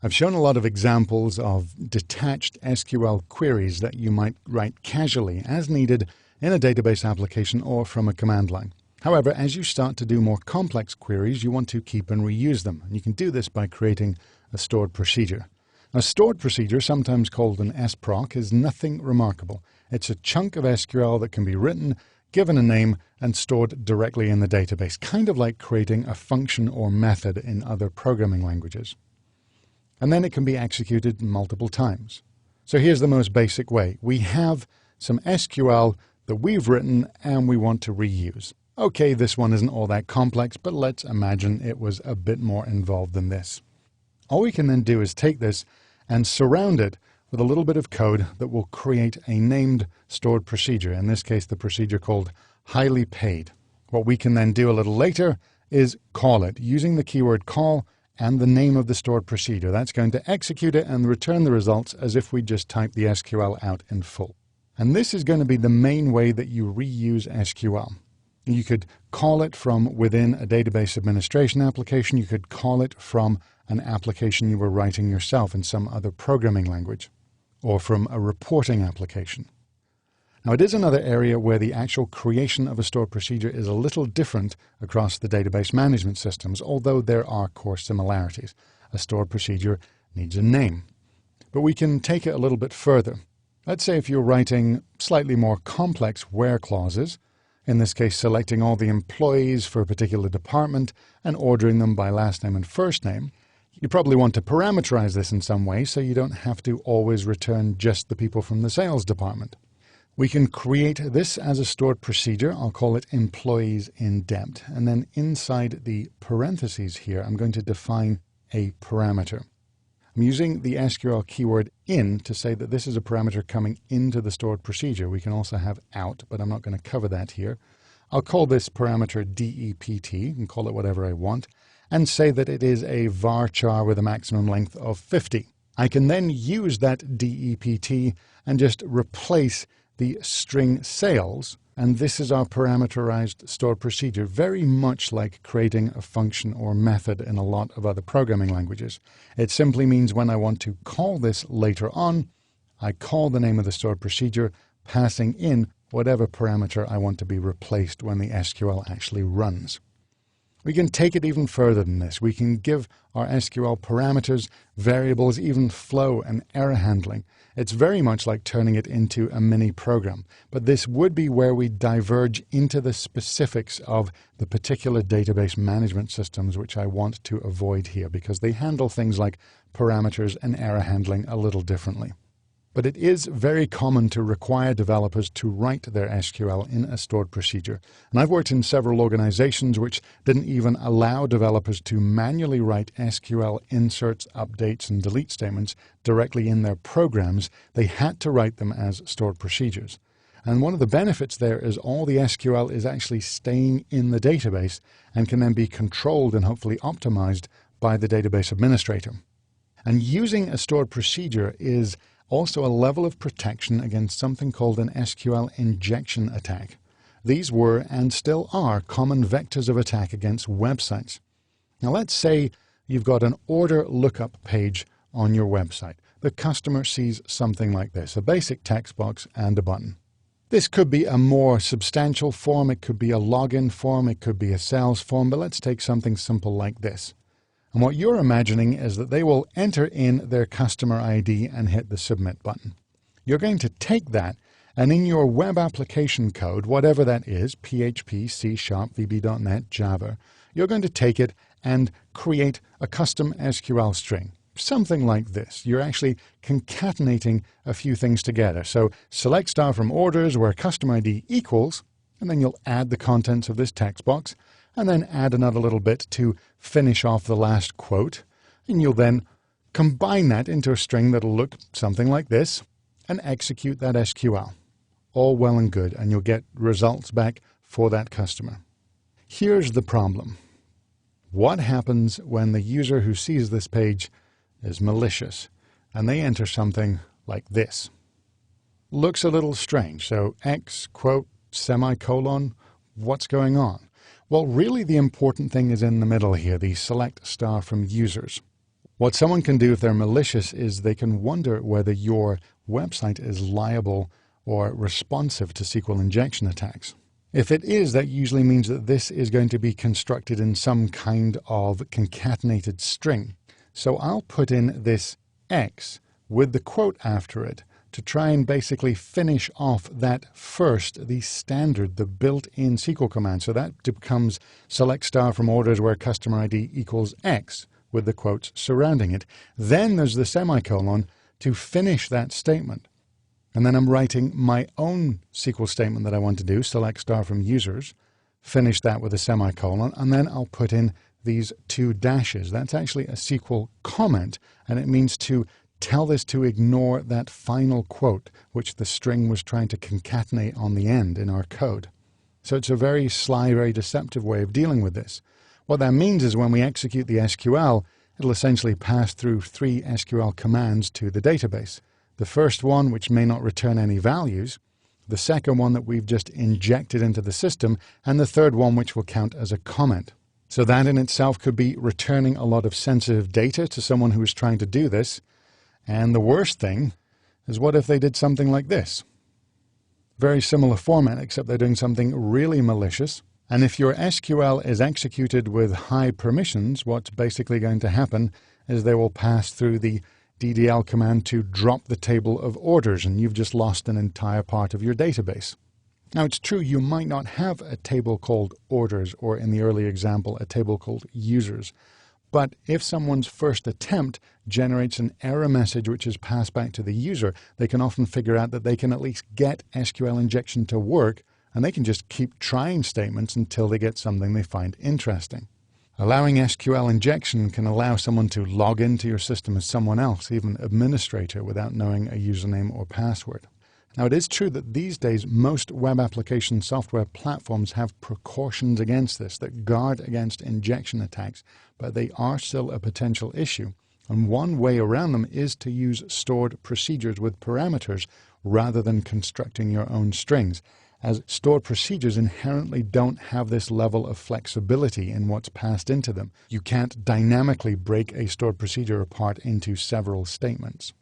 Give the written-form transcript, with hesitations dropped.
I've shown a lot of examples of detached SQL queries that you might write casually as needed in a database application or from a command line. However, as you start to do more complex queries, you want to keep and reuse them. And you can do this by creating a stored procedure. A stored procedure, sometimes called an SPROC, is nothing remarkable. It's a chunk of SQL that can be written, given a name, and stored directly in the database, kind of like creating a function or method in other programming languages. And then it can be executed multiple times. So here's the most basic way. We have some SQL that we've written and we want to reuse. Okay, this one isn't all that complex, but let's imagine it was a bit more involved than this. All we can then do is take this and surround it with a little bit of code that will create a named stored procedure, in this case the procedure called highly paid. What we can then do a little later is call it using the keyword call and the name of the stored procedure. That's going to execute it and return the results as if we just typed the SQL out in full. And this is going to be the main way that you reuse SQL. You could call it from within a database administration application. You could call it from an application you were writing yourself in some other programming language, or from a reporting application. Now, it is another area where the actual creation of a stored procedure is a little different across the database management systems, although there are core similarities. A stored procedure needs a name. But we can take it a little bit further. Let's say if you're writing slightly more complex where clauses, in this case selecting all the employees for a particular department and ordering them by last name and first name, you probably want to parameterize this in some way so you don't have to always return just the people from the sales department. We can create this as a stored procedure. I'll call it employees in debt. And then inside the parentheses here, I'm going to define a parameter. I'm using the SQL keyword in to say that this is a parameter coming into the stored procedure. We can also have out, but I'm not going to cover that here. I'll call this parameter DEPT and call it whatever I want and say that it is a varchar with a maximum length of 50. I can then use that DEPT and just replace the string sales, and this is our parameterized stored procedure, very much like creating a function or method in a lot of other programming languages. It simply means when I want to call this later on, I call the name of the stored procedure, passing in whatever parameter I want to be replaced when the SQL actually runs. We can take it even further than this. We can give our SQL parameters, variables, even flow and error handling. It's very much like turning it into a mini program, but this would be where we diverge into the specifics of the particular database management systems which I want to avoid here because they handle things like parameters and error handling a little differently. But it is very common to require developers to write their SQL in a stored procedure. And I've worked in several organizations which didn't even allow developers to manually write SQL inserts, updates, and delete statements directly in their programs. They had to write them as stored procedures. And one of the benefits there is all the SQL is actually staying in the database and can then be controlled and hopefully optimized by the database administrator. And using a stored procedure is also a level of protection against something called an SQL injection attack. These were and still are common vectors of attack against websites. Now let's say you've got an order lookup page on your website. The customer sees something like this, a basic text box and a button. This could be a more substantial form, it could be a login form, it could be a sales form, but let's take something simple like this. And what you're imagining is that they will enter in their customer ID and hit the submit button. You're going to take that and in your web application code, whatever that is, PHP, C#, VB.NET, Java, you're going to take it and create a custom SQL string. Something like this. You're actually concatenating a few things together. So select star from orders where customer ID equals, and then you'll add the contents of this text box, and then add another little bit to finish off the last quote, and you'll then combine that into a string that'll look something like this and execute that SQL. All well and good, and you'll get results back for that customer. Here's the problem. What happens when the user who sees this page is malicious and they enter something like this? Looks a little strange. So X, quote, semicolon, what's going on? Well, really the important thing is in the middle here, the select star from users. What someone can do if they're malicious is they can wonder whether your website is liable or responsive to SQL injection attacks. If it is, that usually means that this is going to be constructed in some kind of concatenated string. So I'll put in this X with the quote after it to try and basically finish off that first, the standard, the built-in SQL command. So that becomes select star from orders where customer ID equals X with the quotes surrounding it. Then there's the semicolon to finish that statement. And then I'm writing my own SQL statement that I want to do, select star from users, finish that with a semicolon, and then I'll put in these two dashes. That's actually a SQL comment, and it means to tell this to ignore that final quote, which the string was trying to concatenate on the end in our code. So it's a very sly, very deceptive way of dealing with this. What that means is when we execute the SQL, it'll essentially pass through 3 SQL commands to the database. The first one, which may not return any values, the second one that we've just injected into the system, and the third one which will count as a comment. So that in itself could be returning a lot of sensitive data to someone who is trying to do this. And the worst thing is, what if they did something like this? Very similar format, except they're doing something really malicious. And if your SQL is executed with high permissions, what's basically going to happen is they will pass through the DDL command to drop the table of orders, and you've just lost an entire part of your database. Now, it's true you might not have a table called orders, or in the early example, a table called users. But if someone's first attempt generates an error message which is passed back to the user, they can often figure out that they can at least get SQL injection to work, and they can just keep trying statements until they get something they find interesting. Allowing SQL injection can allow someone to log into your system as someone else, even administrator, without knowing a username or password. Now, it is true that these days most web application software platforms have precautions against this that guard against injection attacks, but they are still a potential issue. And one way around them is to use stored procedures with parameters rather than constructing your own strings, as stored procedures inherently don't have this level of flexibility in what's passed into them. You can't dynamically break a stored procedure apart into several statements.